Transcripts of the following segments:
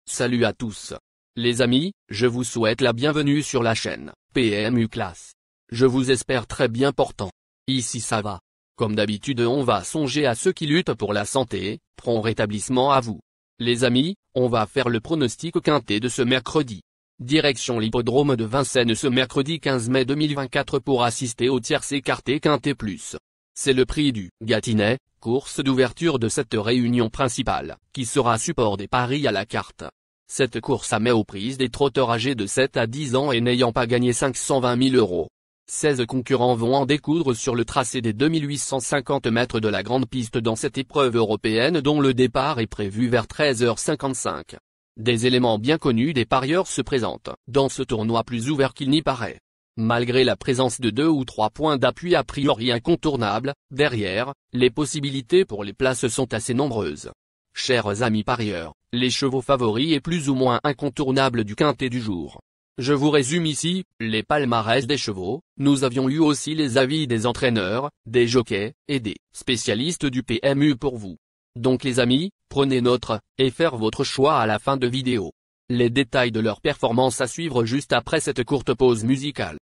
Salut à tous. Les amis, je vous souhaite la bienvenue sur la chaîne PMU Classe. Je vous espère très bien portant. Ici ça va. Comme d'habitude on va songer à ceux qui luttent pour la santé, prompt rétablissement à vous. Les amis, on va faire le pronostic quintet de ce mercredi. Direction l'hippodrome de Vincennes ce mercredi 15 mai 2024 pour assister au tierce écarté quintet plus. C'est le prix du Gâtinais, course d'ouverture de cette réunion principale, qui sera support des paris à la carte. Cette course met aux prises des trotteurs âgés de 7 à 10 ans et n'ayant pas gagné 520 000 €. 16 concurrents vont en découdre sur le tracé des 2850 mètres de la grande piste dans cette épreuve européenne dont le départ est prévu vers 13h55. Des éléments bien connus des parieurs se présentent dans ce tournoi plus ouvert qu'il n'y paraît. Malgré la présence de 2 ou 3 points d'appui a priori incontournables, derrière, les possibilités pour les places sont assez nombreuses. Chers amis parieurs, les chevaux favoris et plus ou moins incontournables du quintet du jour. Je vous résume ici, les palmarès des chevaux, nous avions eu aussi les avis des entraîneurs, des jockeys, et des spécialistes du PMU pour vous. Donc les amis, prenez note, et faire votre choix à la fin de vidéo. Les détails de leur performance à suivre juste après cette courte pause musicale.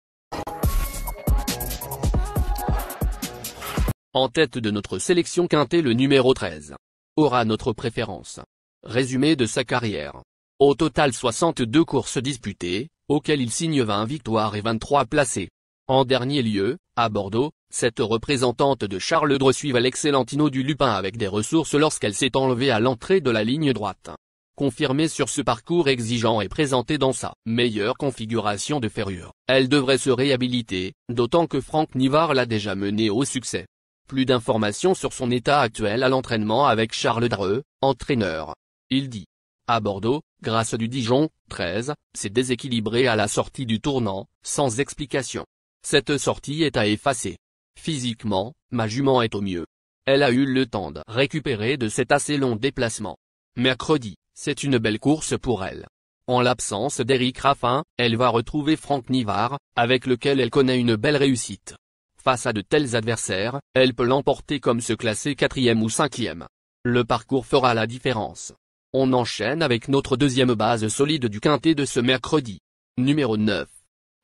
En tête de notre sélection quintet le numéro 13. Aura notre préférence. Résumé de sa carrière. Au total 62 courses disputées, auxquelles il signe 20 victoires et 23 placés. En dernier lieu, à Bordeaux, cette représentante de Charles Dreux suit l'excellent Tino du Lupin avec des ressources lorsqu'elle s'est enlevée à l'entrée de la ligne droite. Confirmée sur ce parcours exigeant et présentée dans sa meilleure configuration de ferrure, elle devrait se réhabiliter, d'autant que Franck Nivard l'a déjà menée au succès. Plus d'informations sur son état actuel à l'entraînement avec Charles Dreux, entraîneur. Il dit. À Bordeaux, grâce du Dijon, 13, s'est déséquilibré à la sortie du tournant, sans explication. Cette sortie est à effacer. Physiquement, ma jument est au mieux. Elle a eu le temps de récupérer de cet assez long déplacement. Mercredi, c'est une belle course pour elle. En l'absence d'Éric Raffin, elle va retrouver Franck Nivard, avec lequel elle connaît une belle réussite. Face à de tels adversaires, elle peut l'emporter comme se classer 4e ou 5e. Le parcours fera la différence. On enchaîne avec notre deuxième base solide du quintet de ce mercredi. Numéro 9.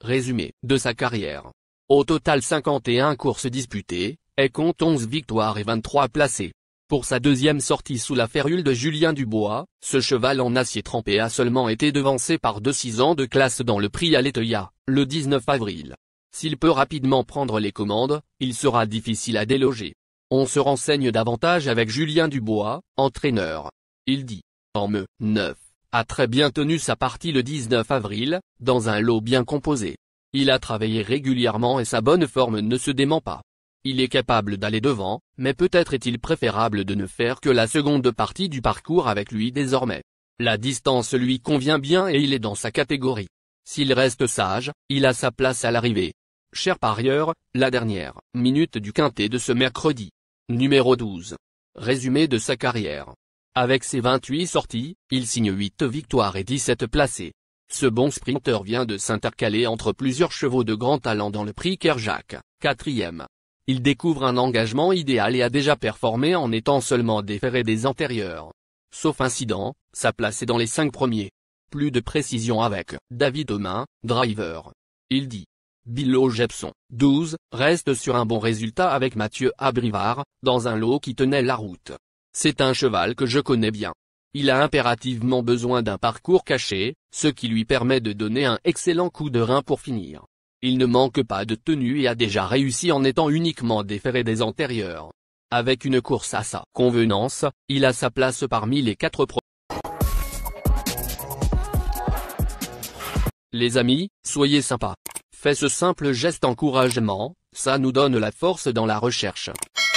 Résumé de sa carrière. Au total 51 courses disputées, elle compte 11 victoires et 23 placés. Pour sa deuxième sortie sous la férule de Julien Dubois, ce cheval en acier trempé a seulement été devancé par 6 ans de classe dans le prix Aletheia, le 19 avril. S'il peut rapidement prendre les commandes, il sera difficile à déloger. On se renseigne davantage avec Julien Dubois, entraîneur. Il dit. En me 9, a très bien tenu sa partie le 19 avril, dans un lot bien composé. Il a travaillé régulièrement et sa bonne forme ne se dément pas. Il est capable d'aller devant, mais peut-être est-il préférable de ne faire que la seconde partie du parcours avec lui désormais. La distance lui convient bien et il est dans sa catégorie. S'il reste sage, il a sa place à l'arrivée. Cher parieur, la dernière minute du quintet de ce mercredi. Numéro 12. Résumé de sa carrière. Avec ses 28 sorties, il signe 8 victoires et 17 placés. Ce bon sprinter vient de s'intercaler entre plusieurs chevaux de grand talent dans le prix Kerjak, 4e. Il découvre un engagement idéal et a déjà performé en étant seulement déféré des antérieurs. Sauf incident, sa place est dans les 5 premiers. Plus de précision avec David Omain, driver. Il dit. Bilo Jepson, 12, reste sur un bon résultat avec Mathieu Abrivard, dans un lot qui tenait la route. C'est un cheval que je connais bien. Il a impérativement besoin d'un parcours caché, ce qui lui permet de donner un excellent coup de rein pour finir. Il ne manque pas de tenue et a déjà réussi en étant uniquement déféré des antérieurs. Avec une course à sa convenance, il a sa place parmi les 4 premiers. Les amis, soyez sympas. Faites ce simple geste encouragement, ça nous donne la force dans la recherche.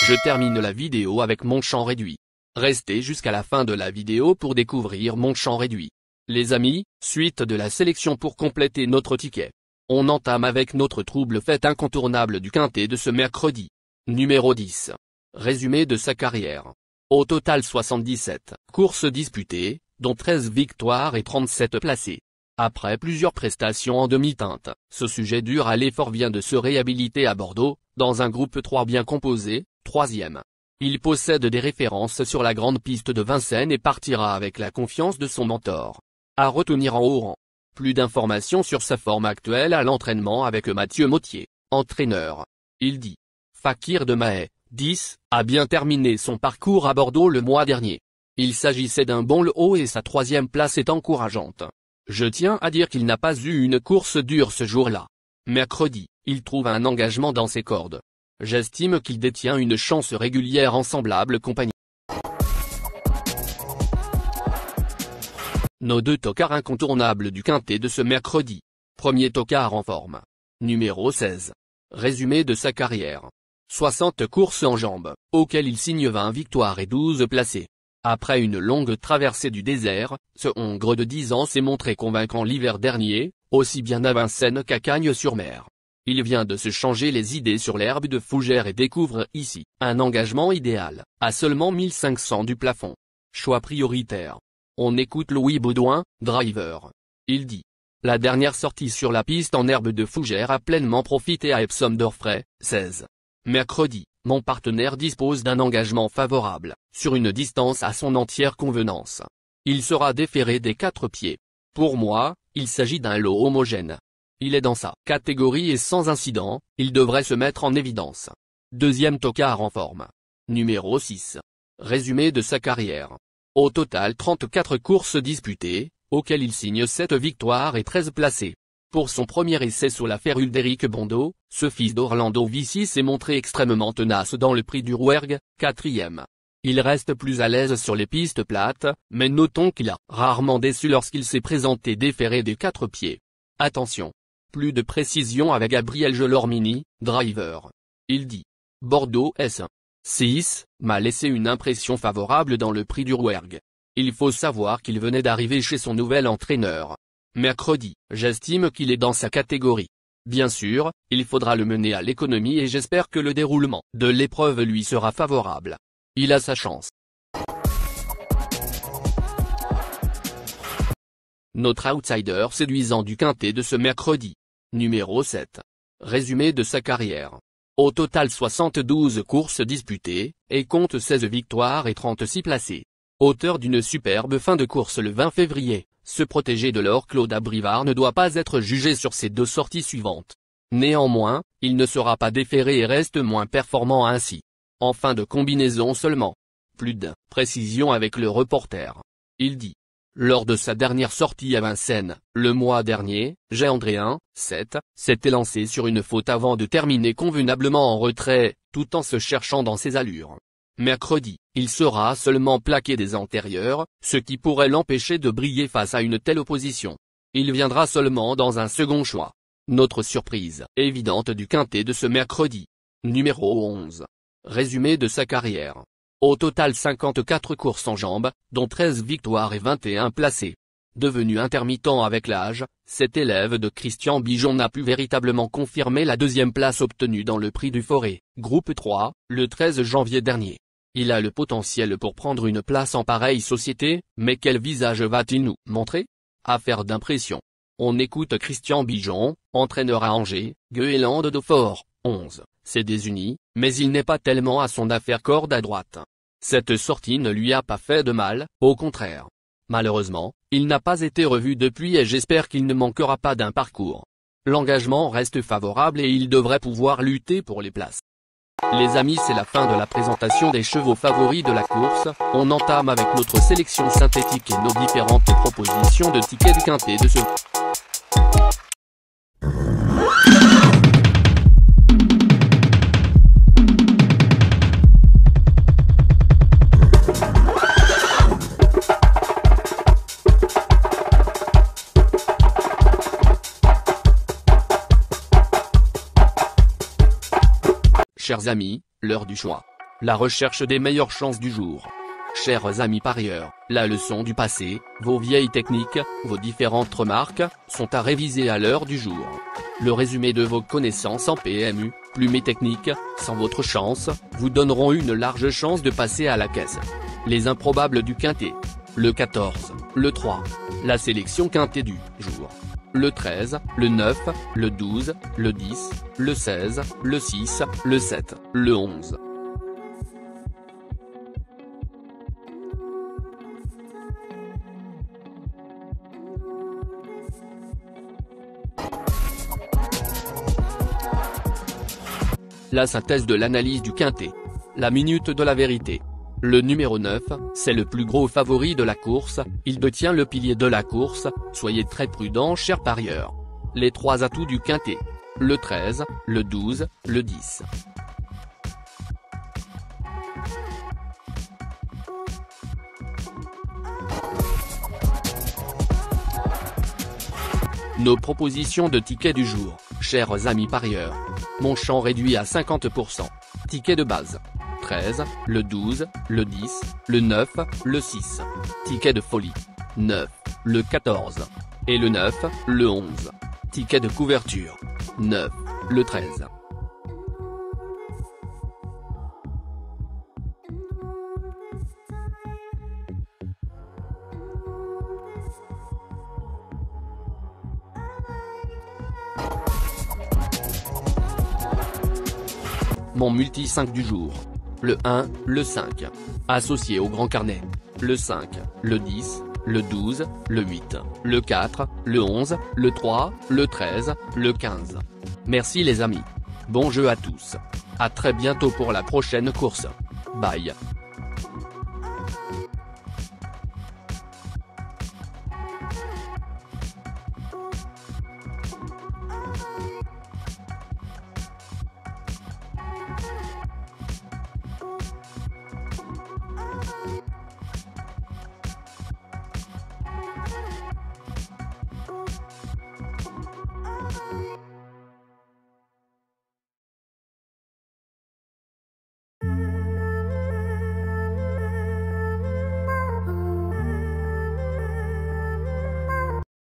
Je termine la vidéo avec mon champ réduit. Restez jusqu'à la fin de la vidéo pour découvrir mon champ réduit. Les amis, suite de la sélection pour compléter notre ticket. On entame avec notre trouble fête incontournable du quintet de ce mercredi. Numéro 10. Résumé de sa carrière. Au total 77 courses disputées, dont 13 victoires et 37 placés. Après plusieurs prestations en demi-teinte, ce sujet dur à l'effort vient de se réhabiliter à Bordeaux, dans un groupe 3 bien composé, troisième. Il possède des références sur la grande piste de Vincennes et partira avec la confiance de son mentor. À retenir en haut rang. Plus d'informations sur sa forme actuelle à l'entraînement avec Mathieu Mottier, entraîneur. Il dit. Fakir de Mahé, 10, a bien terminé son parcours à Bordeaux le mois dernier. Il s'agissait d'un bon lot et sa troisième place est encourageante. Je tiens à dire qu'il n'a pas eu une course dure ce jour-là. Mercredi, il trouve un engagement dans ses cordes. J'estime qu'il détient une chance régulière en semblable compagnie. Nos deux tocards incontournables du quintet de ce mercredi. Premier tocard en forme. Numéro 16. Résumé de sa carrière. 60 courses en jambes, auxquelles il signe 20 victoires et 12 placés. Après une longue traversée du désert, ce Hongre de 10 ans s'est montré convaincant l'hiver dernier, aussi bien à Vincennes qu'à Cagnes-sur-Mer. Il vient de se changer les idées sur l'herbe de Fougères et découvre ici un engagement idéal, à seulement 1500 du plafond. Choix prioritaire. On écoute Louis Baudouin, driver. Il dit. La dernière sortie sur la piste en herbe de Fougères a pleinement profité à Epsom d'Orfray, 16. Mercredi, mon partenaire dispose d'un engagement favorable, sur une distance à son entière convenance. Il sera déféré des 4 pieds. Pour moi, il s'agit d'un lot homogène. Il est dans sa catégorie et sans incident, il devrait se mettre en évidence. Deuxième tocard en forme. Numéro 6. Résumé de sa carrière. Au total 34 courses disputées, auxquelles il signe 7 victoires et 13 placés. Pour son premier essai sur la férule d'Éric Bondo, ce fils d'Orlando Vici s'est montré extrêmement tenace dans le prix du Rouergue, 4e. Il reste plus à l'aise sur les pistes plates, mais notons qu'il a rarement déçu lorsqu'il s'est présenté déféré des 4 pieds. Attention. Plus de précision avec Gabriel Gelormini, driver. Il dit. Bordeaux S. 6, m'a laissé une impression favorable dans le prix du Rouergue. Il faut savoir qu'il venait d'arriver chez son nouvel entraîneur. Mercredi, j'estime qu'il est dans sa catégorie. Bien sûr, il faudra le mener à l'économie et j'espère que le déroulement de l'épreuve lui sera favorable. Il a sa chance. Notre outsider séduisant du quintet de ce mercredi. Numéro 7. Résumé de sa carrière. Au total 72 courses disputées, et compte 16 victoires et 36 placés. Auteur d'une superbe fin de course le 20 février, ce protégé de l'or Claude Abrivard ne doit pas être jugé sur ses 2 sorties suivantes. Néanmoins, il ne sera pas déféré et reste moins performant ainsi. En fin de combinaison seulement. Plus de précision avec le reporter. Il dit. Lors de sa dernière sortie à Vincennes, le mois dernier, Andréen, 7, s'était lancé sur une faute avant de terminer convenablement en retrait, tout en se cherchant dans ses allures. Mercredi, il sera seulement plaqué des antérieurs, ce qui pourrait l'empêcher de briller face à une telle opposition. Il viendra seulement dans un second choix. Notre surprise évidente du quintet de ce mercredi. Numéro 11. Résumé de sa carrière. Au total 54 courses en jambes, dont 13 victoires et 21 placés. Devenu intermittent avec l'âge, cet élève de Christian Bijon n'a pu véritablement confirmer la 2e place obtenue dans le prix du Forêt, groupe 3, le 13 janvier dernier. Il a le potentiel pour prendre une place en pareille société, mais quel visage va-t-il nous montrer? Affaire d'impression. On écoute Christian Bijon, entraîneur à Angers, Guéland de Fort, 11. C'est désuni, mais il n'est pas tellement à son affaire corde à droite. Cette sortie ne lui a pas fait de mal, au contraire. Malheureusement, il n'a pas été revu depuis et j'espère qu'il ne manquera pas d'un parcours. L'engagement reste favorable et il devrait pouvoir lutter pour les places. Les amis, c'est la fin de la présentation des chevaux favoris de la course. On entame avec notre sélection synthétique et nos différentes propositions de tickets du quintet de ce... Chers amis, l'heure du choix. La recherche des meilleures chances du jour. Chers amis parieurs, la leçon du passé, vos vieilles techniques, vos différentes remarques, sont à réviser à l'heure du jour. Le résumé de vos connaissances en PMU, plumes et techniques, sans votre chance, vous donneront une large chance de passer à la caisse. Les improbables du quintet. Le 14, le 3. La sélection quintet du jour. Le 13, le 9, le 12, le 10, le 16, le 6, le 7, le 11. La synthèse de l'analyse du quintet. La minute de la vérité. Le numéro 9, c'est le plus gros favori de la course, il détient le pilier de la course, soyez très prudents chers parieurs. Les 3 atouts du quintet. Le 13, le 12, le 10. Nos propositions de tickets du jour, chers amis parieurs. Mon champ réduit à 50%. Ticket de base. 13, le 12, le 10, le 9, le 6. Ticket de folie. 9, le 14. Et le 9, le 11. Ticket de couverture. 9, le 13. Mon multi 5 du jour. Le 1, le 5. Associé au grand carnet. Le 5, le 10, le 12, le 8, le 4, le 11, le 3, le 13, le 15. Merci les amis. Bon jeu à tous. À très bientôt pour la prochaine course. Bye.